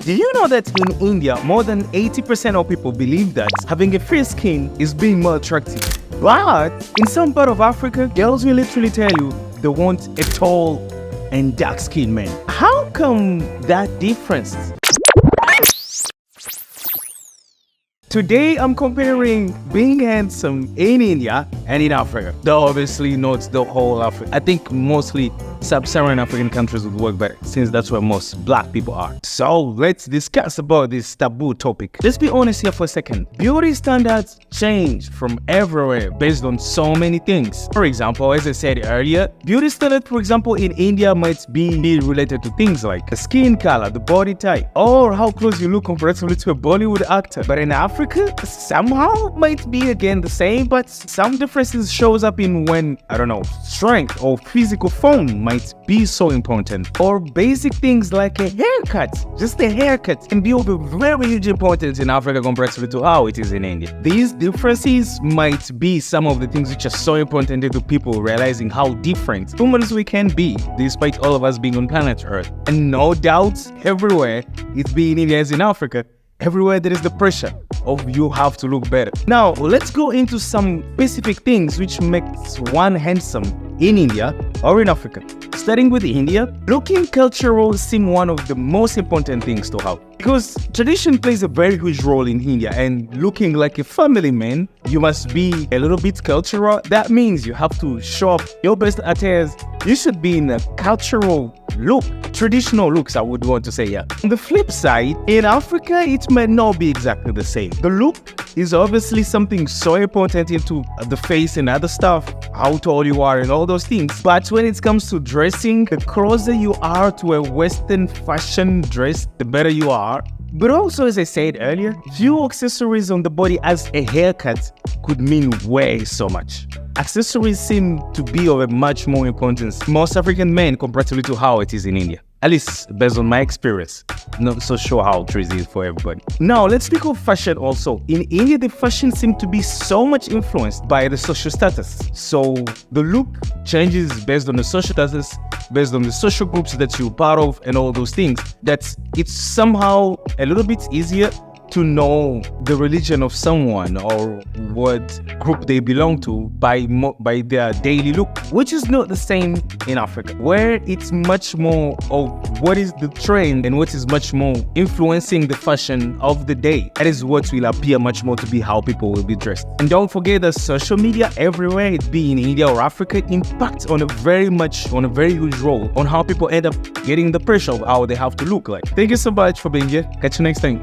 Do you know that in India, more than 80% of people believe that having a fair skin is being more attractive? But in some part of Africa, girls will literally tell you they want a tall and dark-skinned man. How come that difference? Today, I'm comparing being handsome in India and in Africa. Though obviously not the whole Africa. I think mostly sub-Saharan African countries would work better, since that's where most black people are. So let's discuss about this taboo topic. Let's be honest here for a second. Beauty standards change from everywhere based on so many things. For example, as I said earlier, beauty standard, for example, in India might be related to things like the skin color, the body type, or how close you look comparatively to a Bollywood actor. But in Africa, somehow might be again the same, but some differences shows up in when, I don't know, strength or physical form might be so important. Or basic things like a haircut. Just a haircut can be of a very huge importance in Africa comparatively to how it is in India. These differences might be some of the things which are so important to people realizing how different humans we can be, despite all of us being on planet Earth. And no doubt, everywhere, it's be in India as in Africa, everywhere there is the pressure of you have to look better. Now, let's go into some specific things which makes one handsome in India or in Africa. Starting with India, looking cultural seems one of the most important things to have. Because tradition plays a very huge role in India, and looking like a family man, you must be a little bit cultural. That means you have to show up your best attires. You should be in a cultural look, traditional looks, I would want to say, yeah. On the flip side, in Africa, it might not be exactly the same. The look is obviously something so important into the face and other stuff, how tall you are and all those things. But when it comes to dressing, the closer you are to a Western fashion dress, the better you are. But also, as I said earlier, few accessories on the body as a haircut could mean way so much. Accessories seem to be of a much more importance most African men comparatively to how it is in India. At least based on my experience. Not so sure how it is for everybody. Now, let's speak of fashion also. In India, the fashion seems to be so much influenced by the social status. So the look changes based on the social status, based on the social groups that you're part of and all those things. That it's somehow a little bit easier to know the religion of someone or what group they belong to by their daily look, which is not the same in Africa, where it's much more of what is the trend and what is much more influencing the fashion of the day. That is what will appear much more to be how people will be dressed. And don't forget that social media everywhere, it be in India or Africa, impacts on a very huge role on how people end up getting the pressure of how they have to look like. Thank you so much for being here. Catch you next time.